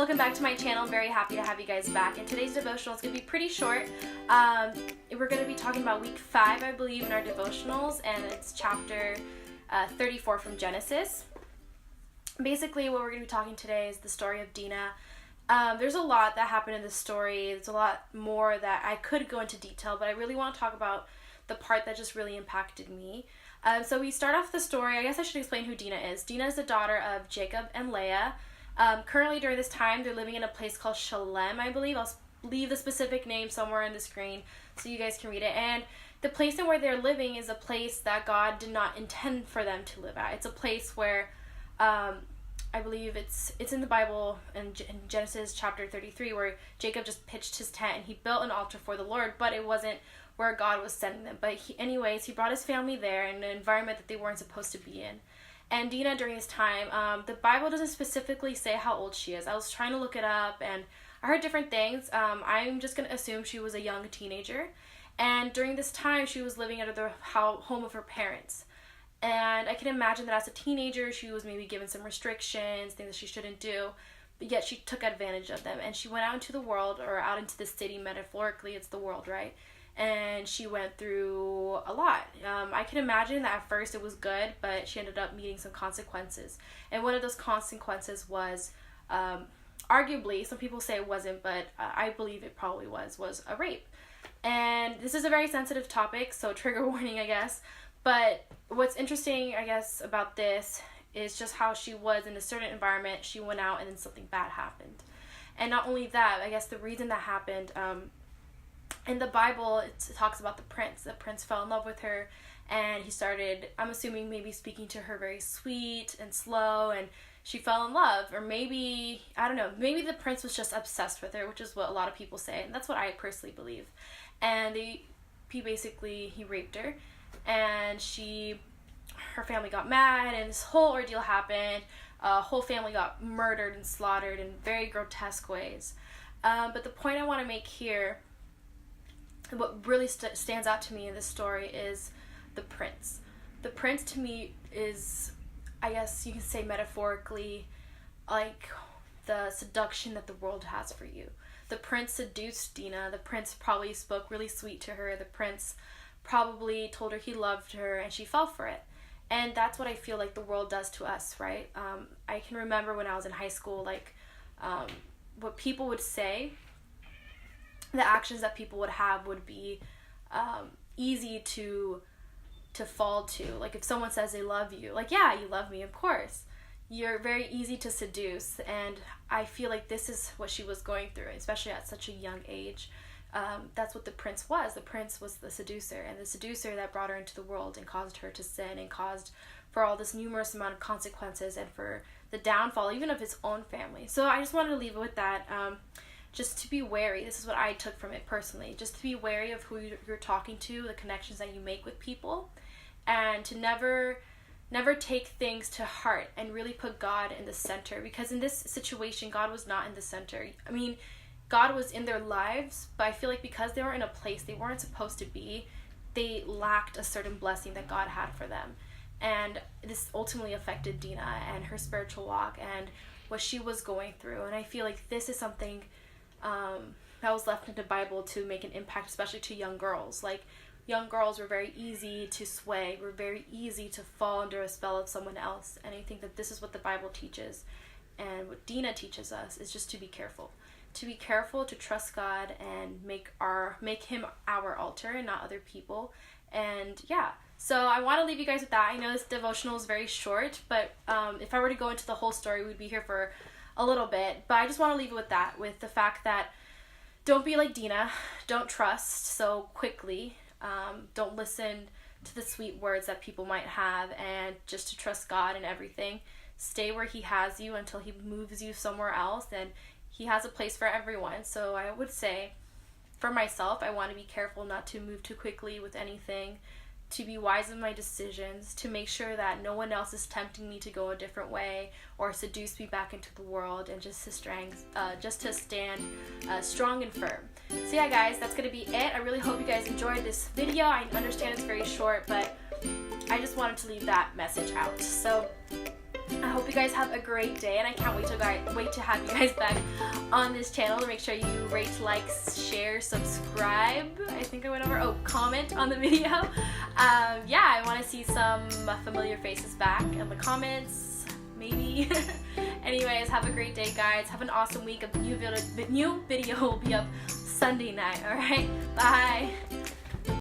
Welcome back to my channel. I'm very happy to have you guys back. And today's devotional is going to be pretty short. We're going to be talking about week 5, I believe, in our devotionals, and it's chapter 34 from Genesis. Basically, what we're going to be talking today is the story of Dinah. There's a lot that happened in this story. There's a lot more that I could go into detail, but I really want to talk about the part that just really impacted me. So we start off the story. I guess I should explain who Dinah is. Dinah is the daughter of Jacob and Leah. Currently, during this time, they're living in a place called Shalem, I believe. I'll leave the specific name somewhere on the screen so you guys can read it. And the place in where they're living is a place that God did not intend for them to live at. It's a place where, I believe it's in the Bible in Genesis chapter 33, where Jacob just pitched his tent and he built an altar for the Lord, but it wasn't where God was sending them. But he brought his family there in an environment that they weren't supposed to be in. And Dinah, during this time, the Bible doesn't specifically say how old she is. I was trying to look it up, and I heard different things. I'm just going to assume she was a young teenager. And during this time, she was living under the home of her parents. And I can imagine that as a teenager, she was maybe given some restrictions, things that she shouldn't do, but yet she took advantage of them. And she went out into the world, or out into the city, metaphorically, it's the world, right? And she went through a lot. I can imagine that at first it was good, but she ended up meeting some consequences. And one of those consequences was, arguably, some people say it wasn't, but I believe it probably was a rape. And this is a very sensitive topic, so trigger warning, I guess. But what's interesting, I guess, about this is just how she was in a certain environment. She went out and then something bad happened. And not only that, I guess the reason that happened, in the Bible, it talks about the prince. The prince fell in love with her, and he started, I'm assuming, maybe speaking to her very sweet and slow, and she fell in love. Or maybe, I don't know, maybe the prince was just obsessed with her, which is what a lot of people say, and that's what I personally believe. And he raped her, and her family got mad, and this whole ordeal happened. Whole family got murdered and slaughtered in very grotesque ways. But the point I want to make here, what really stands out to me in this story, is the prince. The prince, to me, is, I guess you can say metaphorically, like the seduction that the world has for you. The prince seduced Dinah. The prince probably spoke really sweet to her. The prince probably told her he loved her, and she fell for it. And that's what I feel like the world does to us, right? I can remember when I was in high school, what people would say, the actions that people would have would be easy to fall to. Like, if someone says they love you, like, yeah, you love me, of course. You're very easy to seduce, and I feel like this is what she was going through, especially at such a young age. That's what the prince was. The prince was the seducer, and the seducer that brought her into the world and caused her to sin and caused for all this numerous amount of consequences and for the downfall even of his own family. So I just wanted to leave it with that. Just to be wary. This is what I took from it personally. Just to be wary of who you're talking to, the connections that you make with people, and to never take things to heart and really put God in the center. Because in this situation, God was not in the center. I mean, God was in their lives, but I feel like because they were in a place they weren't supposed to be, they lacked a certain blessing that God had for them. And this ultimately affected Dinah and her spiritual walk and what she was going through. And I feel like this is something that was left in the Bible to make an impact, especially to young girls. Like, young girls were very easy to sway, were very easy to fall under a spell of someone else. And I think that this is what the Bible teaches, and what Dinah teaches us is just to be careful. To be careful, to trust God, and make him our altar and not other people. And yeah, so I want to leave you guys with that. I know this devotional is very short, but if I were to go into the whole story, we'd be here for a little bit. But I just want to leave it with that, with the fact that don't be like Dinah. Don't trust so quickly. Don't listen to the sweet words that people might have, and just to trust God in everything. Stay where he has you until he moves you somewhere else, and he has a place for everyone. So I would say, for myself, I want to be careful not to move too quickly with anything, to be wise in my decisions, to make sure that no one else is tempting me to go a different way or seduce me back into the world, and just to stand strong and firm. So yeah, guys, that's going to be it. I really hope you guys enjoyed this video. I understand it's very short, but I just wanted to leave that message out. So I hope you guys have a great day, and I can't wait to have you guys back on this channel. Make sure you rate, like, share, subscribe. I think I went over. Comment on the video. Yeah, I want to see some familiar faces back in the comments, maybe. Anyways, have a great day, guys. Have an awesome week. A new video will be up Sunday night. All right, bye.